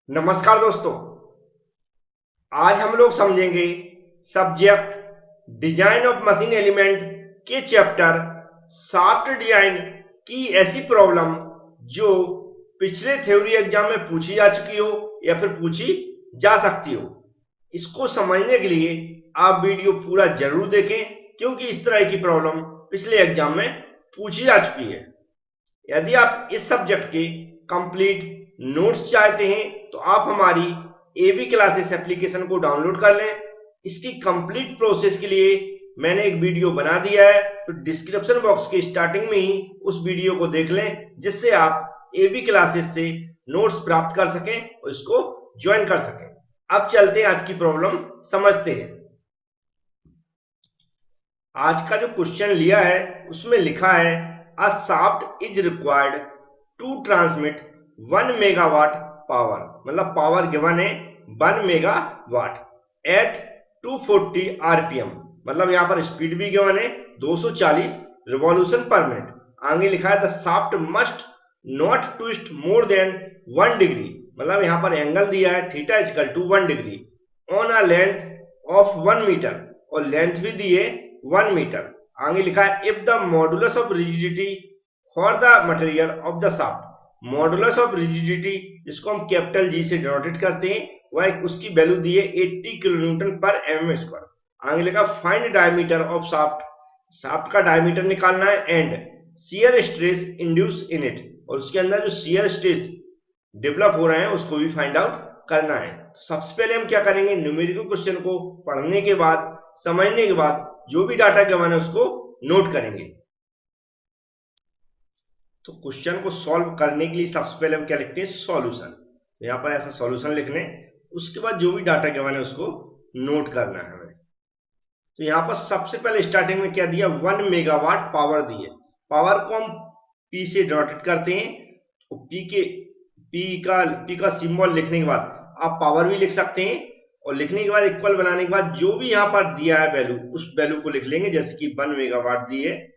नमस्कार दोस्तों। आज हम लोग समझेंगे subject design of machine element के चैप्टर शाफ्ट डिजाइन की ऐसी प्रॉब्लम जो पिछले थ्योरी एग्जाम में पूछी जा चुकी हो या फिर पूछी जा सकती हो। इसको समझने के लिए आप वीडियो पूरा जरूर देखें, क्योंकि इस तरह की प्रॉब्लम पिछले एग्जाम में पूछी जा चुकी है। यदि आप इस सब्जेक्ट के कंप्लीट नोट्स चाहते हैं तो आप हमारी एबी क्लासेस एप्लीकेशन को डाउनलोड कर लें। इसकी कंप्लीट प्रोसेस के लिए मैंने एक वीडियो बना दिया है, तो डिस्क्रिप्शन बॉक्स के स्टार्टिंग में ही उस वीडियो को देख लें, जिससे आप एबी क्लासेस से नोट्स प्राप्त कर सकें और इसको ज्वाइन कर सकें। अब चलते हैं, आज की प्रॉब्लम समझते हैं। आज का जो क्वेश्चन लिया है उसमें लिखा है a shaft is required to transmit 1 megawatt power, मतलब पावर गिवन है 1 मेगावाट एट 240 आरपीएम, मतलब यहां पर स्पीड भी गिवन है 240 रिवॉल्यूशन पर मिनट। आगे लिखा है the shaft must not twist more than 1 degree, मतलब यहां पर एंगल दिया है theta equal to 1 degree on a length of 1 metre, और लेंथ भी दी है 1 मीटर। आगे लिखा है if the modulus of rigidity for the material of the shaft, modulus of rigidity जिसको हम कैपिटल जी से डिनोटेट करते हैं, वह उसकी वैल्यू दी है 80 किलो न्यूटन पर एमएम स्क्वायर। आगे लिखा find diameter of shaft, shaft का डायमीटर निकालना है, and shear stress induce in it, और उसके अंदर जो शियर स्ट्रेस डेवलप हो रहे हैं उसको भी फाइंड आउट करना है। तो सबसे पहले हम क्या करेंगे, न्यूमेरिकल क्वेश्चन को पढ़ने के बाद, समझने के बाद जो भी डाटा गिवन है उसको नोट करेंगे। तो क्वेश्चन को सॉल्व करने के लिए सबसे पहले हम क्या लिखते हैं, सॉल्यूशन। तो यहाँ पर ऐसा सॉल्यूशन लिख लें, उसके बाद जो भी डाटा गिवन है उसको नोट करना है हमें। तो यहाँ पर सबसे पहले स्टार्टिंग में क्या दिया, 1 मेगावाट पावर दी है। पावर को हम पी से डिनोटेट करते हैं, तो पी का सिंबल लिखने के बाद आप पावर भी लिख सकते हैं, और लिखने के बाद इक्वल बनाने के बाद जो भी यहाँ पर दिया है वैल्यू, उस वैल्यू को लिख लेंगे। जैसे कि 1 मेगावाट दी है,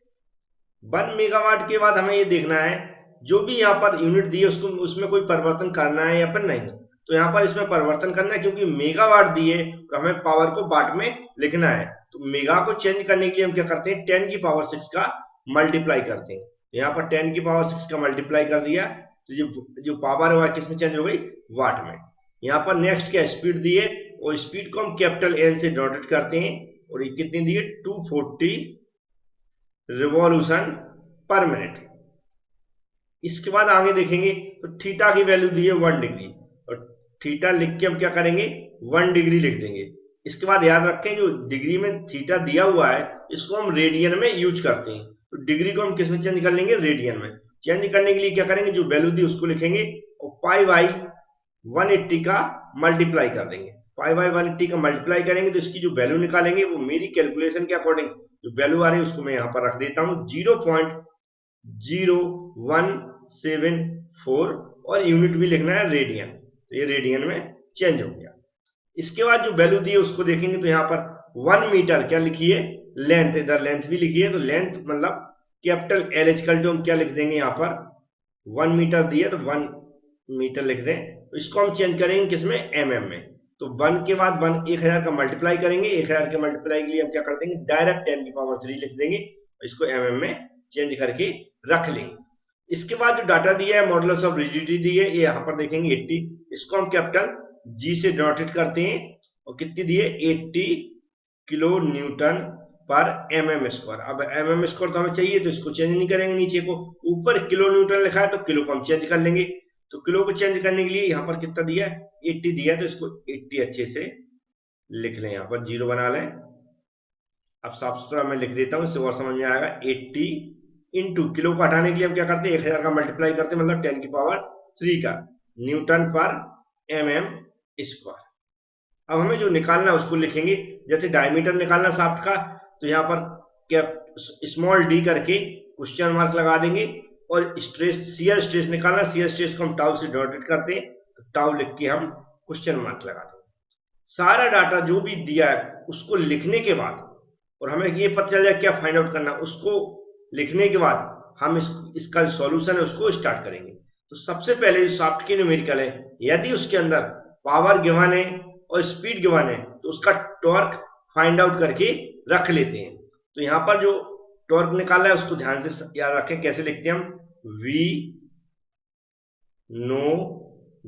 1 मेगावाट के बाद हमें ये देखना है जो भी यहाँ पर यूनिट दी है उसको, उसमें कोई परिवर्तन करना है या फिर नहीं। तो यहाँ पर इसमें परिवर्तन करना है, क्योंकि मेगावाट दी है तो हमें पावर को वाट में लिखना है। तो मेगा को चेंज करने के लिए हम क्या करते हैं, 10 की पावर 6 का मल्टीप्लाई करते हैं। तो यहाँ पर 10 की पावर 6 का मल्टीप्लाई कर दिया, तो जो पावर है वह किस में चेंज हो गई, वाट में। यहाँ पर नेक्स्ट क्या स्पीड दी है, और स्पीड को हम कैपिटल एन से डिनोटेट करते हैं, और ये कितनी दी है, 240 रिवॉल्यूशन पर मिनट। इसके बाद आगे देखेंगे तो थीटा की वैल्यू दी है 1 डिग्री, और थीटा लिख के हम क्या करेंगे, 1 डिग्री लिख देंगे। इसके बाद याद रखें जो डिग्री में थीटा दिया हुआ है इसको हम रेडियन में यूज करते हैं, तो डिग्री को हम किस में चेंज कर लेंगे, रेडियन में। चेंज करने के लिए क्या करेंगे, जो वैल्यू दी उसको लिखेंगे और पाई बाई 180 का मल्टीप्लाई कर देंगे। पाई बाई 180 का मल्टीप्लाई करेंगे तो इसकी जो वैल्यू निकालेंगे वो मेरी कैलकुलेशन के अकॉर्डिंग जो वैल्यू आ रही है उसको मैं यहाँ पर रख देता हूँ 0.0174, और यूनिट भी लिखना है रेडियन, तो ये रेडियन में चेंज हो गया। इसके बाद जो वैल्यू दी है उसको देखेंगे, तो यहाँ पर 1 मीटर क्या लिखिए, लेंथ, इधर लेंथ भी लिखिए, तो लेंथ मतलब कैपिटल एल इक्वल टू हम क्या लिख देंगे, यहाँ पर 1 मीटर दी है तो 1 मीटर लिख दें। तो इसको हम चेंज करेंगे किसमें, एमएम में। तो 1 के बाद 1000 का मल्टीप्लाई करेंगे, 1000 के मल्टीप्लाई के लिए हम क्या कर देंगे, डायरेक्ट 10 की पावर 3 लिख देंगे, इसको एमएम में चेंज करके रख लेंगे। इसके बाद जो डाटा दिया है, मॉडुलस ऑफ रिजिडिटी दी है, ये यहाँ पर देखेंगे 80, इसको हम कैपिटल जी से डिनोटेट करते हैं, और कितनी दी है, 80 किलो न्यूटन पर एमएम स्क्वायर। अब एमएम स्क्वायर तो हमें चाहिए, तो इसको चेंज नहीं करेंगे, नीचे को ऊपर किलो न्यूटन लिखा है तो किलो को हम चेंज कर लेंगे। तो किलो को चेंज करने के लिए यहाँ पर कितना दिया है, 80 दिया है, तो इसको 80 अच्छे से लिख लें, यहाँ पर 0 बना लें। अब साफ सुथरा मैं लिख देता हूँ, इससे और समझ में आएगा। 80 इंटू, किलो को हटाने के लिए हम क्या करते हैं, 1000 का मल्टीप्लाई करते हैं, मतलब 10 की पावर 3 का न्यूटन पर एमएम स्क्वायर। अब हमें जो निकालना है उसको लिखेंगे। जैसे डायमीटर निकालना शाफ्ट का, तो यहाँ पर क्या स्मॉल डी करके क्वेश्चन मार्क लगा देंगे, और स्ट्रेस, शियर स्ट्रेस निकालना, शियर स्ट्रेस को हम टाउ से डिनोटेट करते हैं, तो टाउ लिख के हम क्वेश्चन मार्क लगा देंगे। सारा डाटा जो भी दिया है उसको लिखने के बाद, और हमें ये पता चल जाए क्या फाइंड आउट करना, उसको लिखने के बाद हम इसका सॉल्यूशन है उसको स्टार्ट करेंगे। तो सबसे पहले जो शाफ्ट की न्यूमेरिकल है, यदि उसके अंदर पावर गिवन है और स्पीड गिवन है तो उसका टॉर्क फाइंड आउट करके रख लेते हैं। तो यहां पर जो टॉर्क निकाला है उसको ध्यान से याद रखें, कैसे लिखते हैं हम, we know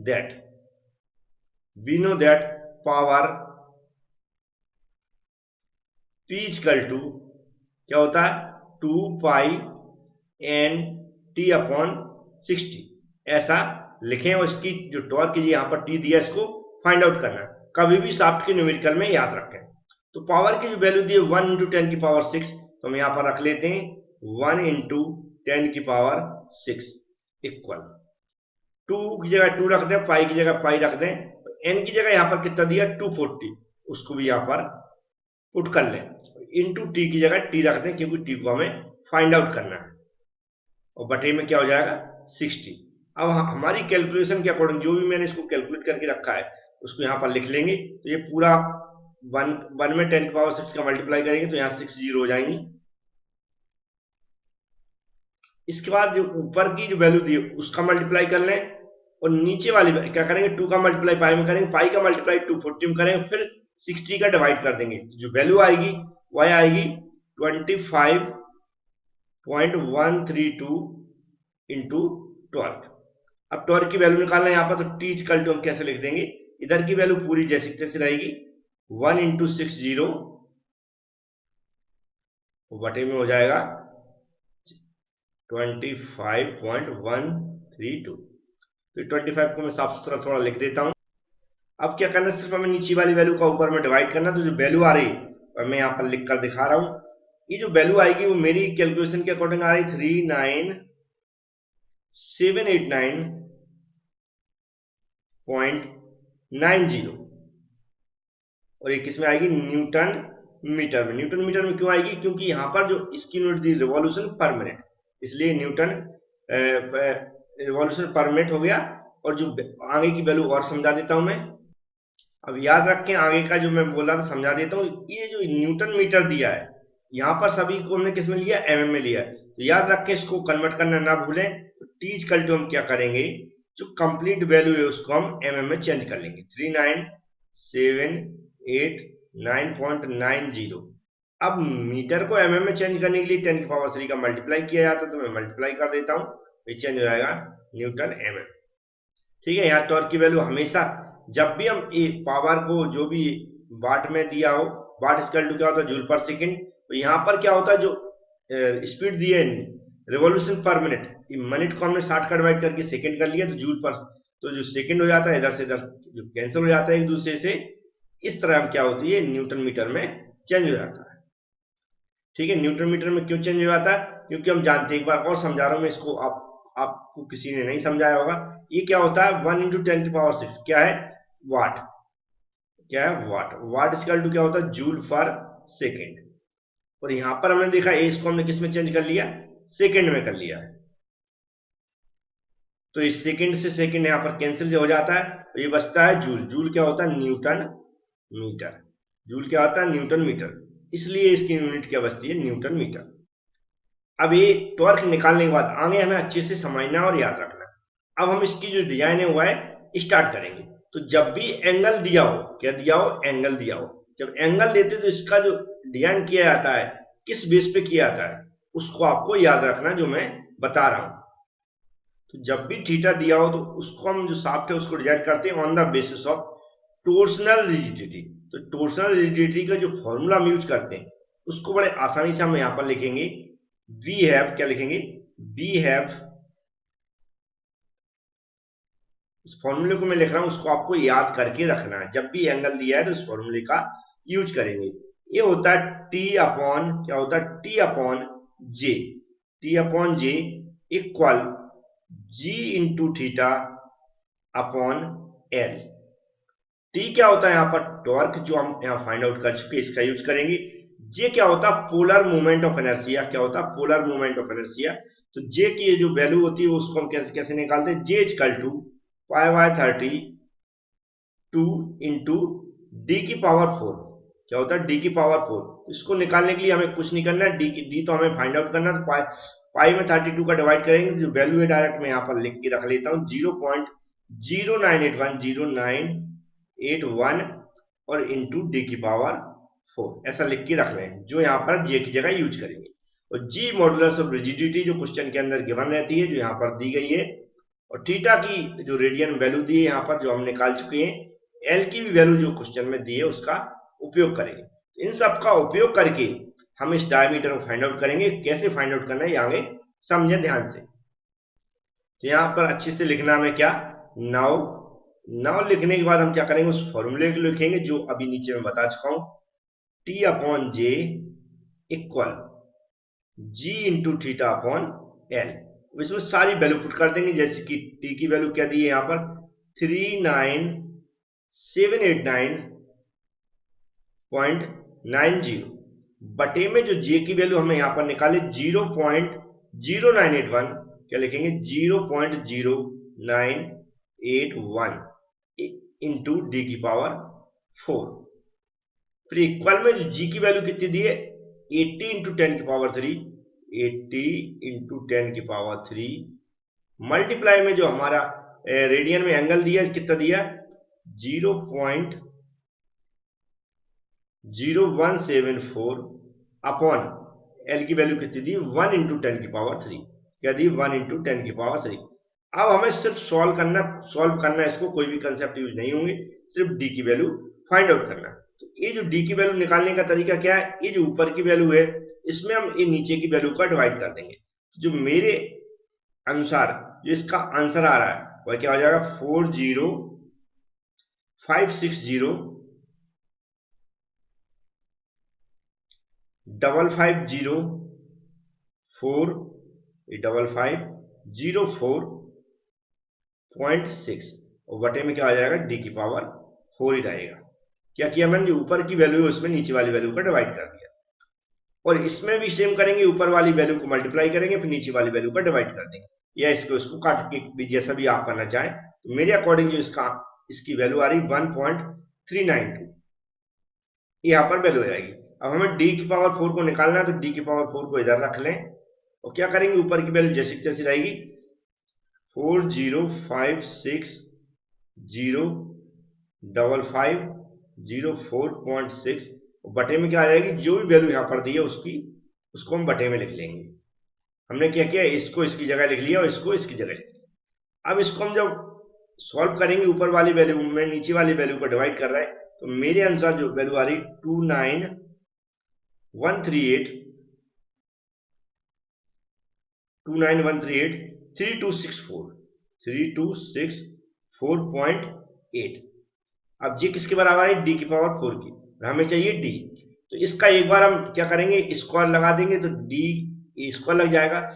that power P equal to क्या होता है, 2π/N/T/60 ऐसा लिखें। और इसकी जो टॉर्क की यहाँ पर T दिया इसको फाइंड आउट करना है, कभी भी शाफ्ट के न्यूमेरिकल में याद रखें। तो पावर की जो वैल्यू दी है 1 × 10⁶, तो हम यहाँ पर रख लेते हैं 1 × 10⁶ इक्वल 2 की जगह 2 रख दें, पाई की जगह पाई रख दें, एन की जगह यहाँ पर कितना दिया 240, उसको भी यहाँ पर पुट कर लें, इंटू टी की जगह टी रख दें क्योंकि टी को हमें फाइंड आउट करना है, और बटे में क्या हो जाएगा 60। अब हमारी कैलकुलेशन के अकॉर्डिंग जो भी मैंने इसको कैलकुलेट करके रखा है उसको यहाँ पर लिख लेंगे। तो ये पूरा 1 में 10⁶ का मल्टीप्लाई करेंगे तो यहाँ 6 जीरो हो जाएंगी। इसके बाद जो ऊपर की जो वैल्यू दी उसका मल्टीप्लाई कर लें, और नीचे वाली क्या करेंगे 2 का मल्टीप्लाई पाई में करेंगे, पाई का मल्टीप्लाई 240 में करेंगे, फिर 60 का डिवाइड कर देंगे। जो वैल्यू आएगी वह आएगी 25.132 इंटू टॉर्क। अब टॉर्क की वैल्यू निकालना है यहाँ पर, तो टी इक्वल टू हम कैसे लिख देंगे, इधर की वैल्यू पूरी जैसे तैसे रहेगी 1 × 60 बटे में हो जाएगा 25.132। तो 25 को मैं साफ सुथरा थोड़ा लिख देता हूं। अब क्या करना है, सिर्फ हमें नीचे वाली वैल्यू का ऊपर में डिवाइड करना। तो जो वैल्यू आ रही है मैं यहाँ पर लिख कर दिखा रहा हूं, ये जो वैल्यू आएगी वो मेरी कैलकुलेशन के अकॉर्डिंग आ रही 39789.90, और ये किस में आएगी, न्यूटन मीटर में। न्यूटन मीटर में क्यों आएगी, क्योंकि यहाँ पर जो इसकी यूनिट दी रिवॉल्यूशन पर मिनट, इसलिए न्यूटन रिवॉल्यूशन पर मिनट हो गया। और जो आगे की वैल्यू और समझा देता हूं मैं, अब याद रखें आगे का जो मैं बोला था समझा देता हूं। ये जो न्यूटन मीटर दिया है यहाँ पर सभी को हमने किस में लिया, एमएम में लिया है, तो याद रखें इसको कन्वर्ट करना ना भूलें। तो टी इक्वल टू हम क्या करेंगे, जो कंप्लीट वैल्यू है उसको हम एमएम में चेंज कर लेंगे, 39789.90। अब मीटर को एमएम में चेंज करने के लिए 10³ का मल्टीप्लाई किया जाता है, तो मैं मल्टीप्लाई कर देता हूं, ये चेंज हो जाएगा न्यूटन एमएम। ठीक है, यहाँ टॉर्क की वैल्यू हमेशा जब भी हम पावर को जो भी वाट में दिया हो, वाट इक्वल टू क्या होता है, जूल पर सेकेंड। तो यहाँ पर क्या होता है, जो स्पीड दी है रिवॉल्यूशन पर मिनट, मिनट को हमने 60 का डिवाइड करके सेकेंड कर लिया, तो जूल पर, तो जो सेकेंड हो जाता है इधर से इधर जो कैंसिल हो जाता है एक दूसरे से, इस तरह हम क्या होती है न्यूटन मीटर में चेंज हो जाता है। ठीक है, न्यूटन मीटर में क्यों चेंज हो जाता है, क्योंकि हम जानते हैं, एक बार और समझा रहा हूं मैं इसको, आपको किसी ने नहीं समझाया होगा। ये क्या होता है 1 × 10⁶, क्या है वाट, क्या है वाट। वाट इक्वल टू क्या होता है, जूल पर सेकेंड। और यहां पर हमने देखा इसको हमने किस में चेंज कर लिया, सेकेंड में कर लिया है, तो इस सेकेंड से सेकेंड यहां पर कैंसिल हो जाता है, तो ये बचता है जूल। जूल क्या होता है, न्यूटन मीटर। जूल क्या होता है, न्यूटन मीटर, इसलिए इसकी यूनिट क्या बचती है, न्यूटन मीटर। अब ये टॉर्क निकालने के बाद आगे हमें अच्छे से समझना और याद रखना। अब हम इसकी जो डिजाइन है वो है स्टार्ट करेंगे। तो जब भी एंगल दिया हो, क्या दिया हो, एंगल दिया हो, जब एंगल देते तो इसका जो डिजाइन किया जाता है किस बेस पे किया जाता है उसको आपको याद रखना, जो मैं बता रहा हूं। तो जब भी थीटा दिया हो तो उसको हम जो शाफ्ट है उसको डिजाइन करते हैं on the basis of torsional rigidity. तो टोर्सनल रिजिडिटी का जो फॉर्मूला हम यूज करते हैं उसको बड़े आसानी से हम यहां पर लिखेंगे, वी हैव, क्या लिखेंगे, वी हैव, इस फॉर्मूले को मैं लिख रहा हूं, उसको आपको याद करके रखना है। जब भी एंगल दिया है तो इस फॉर्मूले का यूज करेंगे। ये होता है टी अपॉन, क्या होता है, T upon J, T upon J equal G into theta upon L. T क्या होता है यहाँ पर, टॉर्क, जो हम यहाँ फाइंड आउट कर चुके इसका यूज करेंगे। जे क्या होता है, पोलर मूवमेंट ऑफ इनर्शिया, क्या होता है, पोलर मूवमेंट ऑफ इनर्शिया। तो जे की जो वैल्यू होती है उसको हम कैसे कैसे निकालते हैं, J equal to π/32 into D की पावर 4, क्या होता है, डी की पावर 4। इसको निकालने के लिए हमें कुछ नहीं करना है, डी तो हमें फाइंड आउट करना है, तो पाई में 32 का डिवाइड करेंगे, जो वैल्यू है डायरेक्ट मैं यहाँ पर लिख के रख लेता हूँ 0.0981 और इंटू डी की पावर 4 ऐसा लिख के रख रहे हैं, जो यहाँ पर जे की जगह यूज करेंगे। और जी मॉडुलस ऑफ रिजिडिटी जो क्वेश्चन के अंदर गिवन रहती है, जो यहाँ पर दी गई है, और थीटा की जो रेडियन वैल्यू दी है यहाँ पर जो हम निकाल चुके हैं, एल की भी वैल्यू जो क्वेश्चन में दी है उसका उपयोग करेंगे। इन सब का उपयोग करके हम इस डायमीटर को फाइंड आउट करेंगे। कैसे फाइंड आउट करना है ये आगे समझे ध्यान से। तो यहाँ पर अच्छे से लिखना हमें क्या, नाउ लिखने के बाद हम क्या करेंगे, उस फॉर्मूले को लिखेंगे जो अभी नीचे मैं बता चुका हूं, T upon J equal G into theta upon L. इसमें सारी वैल्यू पुट कर देंगे, जैसे कि टी की वैल्यू क्या दी है यहाँ पर 39789.90 बटे में जो जे की वैल्यू हमें यहाँ पर निकाले 0.0981, क्या लिखेंगे 0.0981 इंटू डी की पावर 4। फिर इक्वल में जो जी की वैल्यू कितनी दी है 80 इंटू 10 की पावर 3, 80 इंटू 10 की पावर 3 मल्टीप्लाई में जो हमारा रेडियन में एंगल दिया कितना दिया 0.0174 अपॉन एल की वैल्यू कितनी दी 1 इंटू 10 की पावर 3, क्या दी 1 इंटू 10 की पावर 3। अब हमें सिर्फ सॉल्व करना इसको, कोई भी कंसेप्ट यूज नहीं होंगे, सिर्फ डी की वैल्यू फाइंड आउट करना। तो ये जो डी की वैल्यू निकालने का तरीका क्या है, ये जो ऊपर की वैल्यू है इसमें हम ये नीचे की वैल्यू का डिवाइड कर देंगे। जो मेरे अनुसार जो इसका आंसर आ रहा है वह क्या हो जाएगा 40504 और बटे में क्या आ जाएगा डी की पावर 4 ही रहेगा। क्या किया मैंने, जो ऊपर की वैल्यू है उसमें नीचे वाली वैल्यू का डिवाइड कर दिया। और इसमें भी सेम करेंगे, ऊपर वाली वैल्यू को मल्टीप्लाई करेंगे, फिर नीचे वाली वैल्यू का डिवाइड कर देंगे, या इसको काट के भी जैसा भी आप करना चाहें। तो मेरे अकॉर्डिंग जो इसकी वैल्यू आ रही 1.392 यहाँ पर वैल्यू आएगी। अब हमें डी की पावर 4 को निकालना है, तो डी की पावर 4 को इधर रख लें और क्या करेंगे, ऊपर की वैल्यू जैसी तैसी रहेगी 405605504.6 बटे में क्या आ जाएगी, जो भी वैल्यू यहाँ पर दी है उसको हम बटे में लिख लेंगे। हमने क्या किया, इसको इसकी जगह लिख लिया और इसको इसकी जगह लिख लिया। अब इसको हम जब सॉल्व करेंगे, ऊपर वाली वैल्यू में नीचे वाली वैल्यू को डिवाइड कर रहा है, तो मेरे अनुसार जो वैल्यू आ रही 3264.8। अब जी किसके बराबर है, डी की पावर 4 की, हमें चाहिए डी। तो इसका एक बार हम क्या करेंगे, स्क्वायर लगा देंगे, तो डी स्क्वायर लग जाएगा,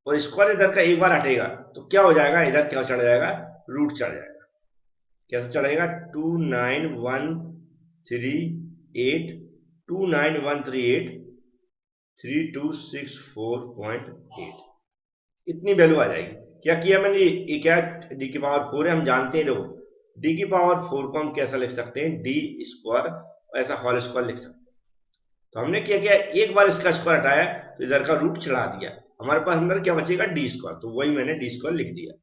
और स्क्वायर इधर का एक बार हटेगा तो क्या हो जाएगा, इधर क्या चढ़ जाएगा, रूट चढ़ जाएगा। कैसे चढ़ेगा 29138 इतनी वैल्यू आ जाएगी। क्या किया मैंने, ये क्या डी की पावर 4 है, हम जानते हैं। देखो डी की पावर 4 को हम कैसा लिख सकते हैं, डी स्क्वायर ऐसा होल स्क्वायर लिख सकते हैं। तो हमने क्या किया, एक बार इसका स्क्वायर हटाया तो इधर का रूट चढ़ा दिया, हमारे पास अंदर क्या बचेगा डी स्क्वायर, तो वही मैंने डी स्क्वायर लिख दिया।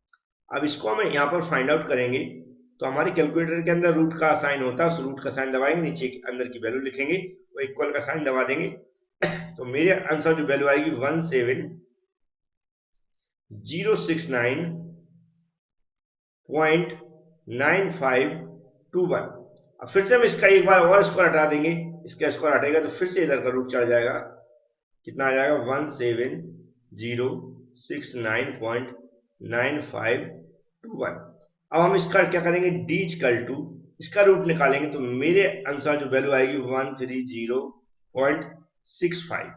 अब इसको हम यहाँ पर फाइंड आउट करेंगे, तो हमारे कैलकुलेटर के अंदर रूट का साइन होता है, उस रूट का साइन दबाएंगे, नीचे अंदर की वैल्यू लिखेंगे, वो इक्वल का साइन दबा देंगे। तो मेरे आंसर जो वैल्यू आएगी 17069.9521। अब फिर से हम इसका एक बार और स्क्वायर हटा देंगे, इसका स्क्वायर हटेगा तो फिर से इधर का रूट चढ़ जाएगा, कितना आ जाएगा 17069.9521। अब हम इसका क्या करेंगे, d इक्वल टू इसका रूट निकालेंगे, तो मेरे अनुसार जो वैल्यू आएगी 130.65।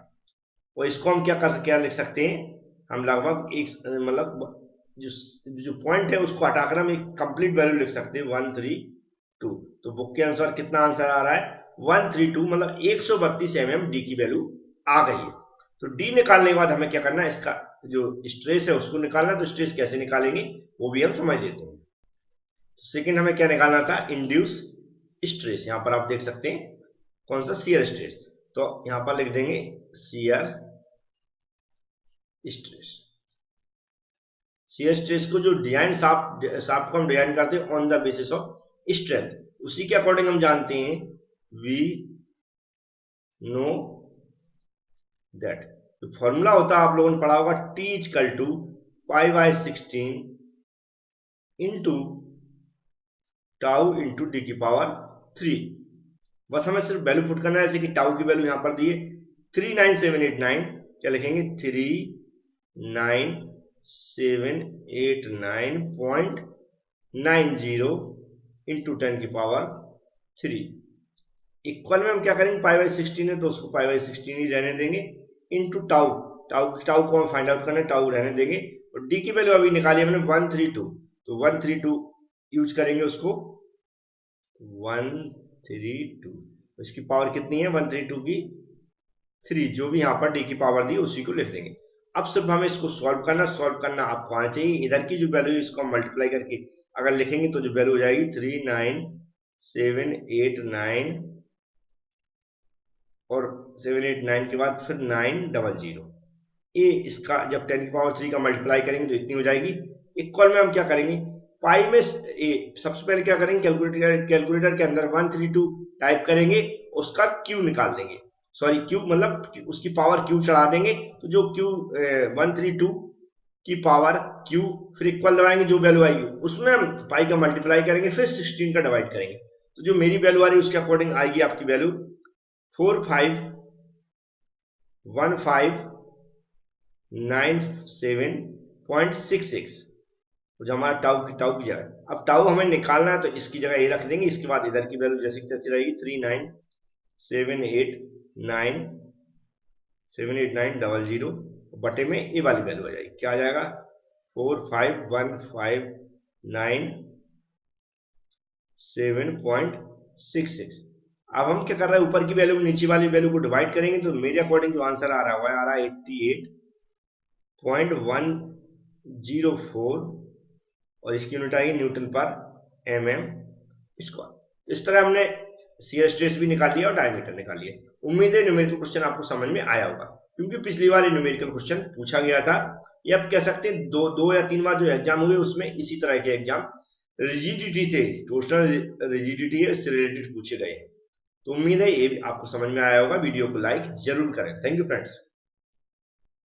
और इसको हम क्या लिख सकते हैं, हम लगभग एक मतलब जो पॉइंट है उसको हटाकर हम एक कंप्लीट वैल्यू लिख सकते हैं 132। तो बुक के अनुसार कितना आंसर आ रहा है 132, मतलब 132 mm डी की वैल्यू आ गई है। तो डी निकालने के बाद हमें क्या करना है, इसका जो स्ट्रेस है उसको निकालना। तो स्ट्रेस कैसे निकालेंगे वो भी हम समझ लेते हैं। तो सेकंड हमें क्या निकालना था, इंड्यूस स्ट्रेस। यहां पर आप देख सकते हैं कौन सा, शियर स्ट्रेस। तो यहां पर लिख देंगे शियर स्ट्रेस। शियर स्ट्रेस को जो डिजाइन शाफ्ट को हम डिजाइन करते हैं on the basis of strength, उसी के अकॉर्डिंग हम जानते हैं वी नो दैट। तो फॉर्मूला होता है आप लोगों ने पढ़ा होगा T equal to pi by 16 into tau into D की पावर 3। बस हमें सिर्फ वैल्यू पुट करना है, जैसे कि टाउ की वैल्यू यहां पर दी है 39789, क्या लिखेंगे 39789.90 इंटू 10 की पावर 3। इक्वल में हम क्या करेंगे, पाई बाई 16 है तो उसको पाई बाई 16 ही रहने देंगे, इंटू टाउ, टाउ को हम फाइंड आउट करना है, टाउ रहने देंगे। और डी की वैल्यू अभी निकाली हमने 132, तो 132 यूज करेंगे उसको, 132, इसकी पावर कितनी है 132 की 3, जो भी यहाँ पर डी की पावर दी उसी को लिख देंगे। अब सिर्फ हमें इसको सॉल्व करना आपको आना चाहिए। इधर की जो वैल्यू है इसको हम मल्टीप्लाई करके अगर लिखेंगे तो जो वैल्यू हो जाएगी 39789 और 789 के बाद फिर 900। ये इसका जब 10 की पावर 3 का मल्टीप्लाई करेंगे तो इतनी हो जाएगी। इक्वल में हम क्या करेंगे, पाई में सबसे पहले क्या करेंगे, कैलकुलेटर के अंदर 132 टाइप करेंगे, उसका क्यू निकाल देंगे, सॉरी क्यू मतलब उसकी पावर क्यू चढ़ा देंगे, तो जो क्यू 132 की पावर क्यू, फिर इक्वल दबाएंगे, जो वैल्यू आएगी उसमें हम पाई का मल्टीप्लाई करेंगे, फिर 16 का डिवाइड करेंगे, तो जो मेरी वैल्यू आ रही है उसके अकॉर्डिंग आएगी आपकी वैल्यू 451597.66, तो जो हमारा टाउ की जगह, अब टाउ हमें निकालना है तो इसकी जगह ये रख देंगे, इसके बाद इधर की वैल्यू जैसे कि तैसे रहेगी 39789 बटे में ये वाली वैल्यू आ जाएगी, क्या आ जाएगा 45159.66। अब हम क्या कर रहे हैं, ऊपर की वैल्यू में नीचे वाली वैल्यू को डिवाइड करेंगे, तो मेरे अकॉर्डिंग जो आंसर आ रहा है आ रहा है 88.104 और इसकी यूनिट आएगी न्यूटन पर mm स्क्वायर। इस तरह हमने शियर स्ट्रेस भी निकाल लिया और डायमीटर निकाल लिया। उम्मीद है न्यूमेरिकल क्वेश्चन आपको समझ में आया होगा, क्योंकि पिछली बार ये न्यूमेरिकल क्वेश्चन पूछा गया था। ये आप कह सकते हैं दो या तीन बार जो एग्जाम हुए उसमें इसी तरह के एग्जाम रिजिडिटी से, टोटल रिजिडिटी है इससे रिलेटेड पूछे गए हैं। तो उम्मीद है ये आपको समझ में आया होगा। वीडियो को लाइक जरूर करें। Thank you friends.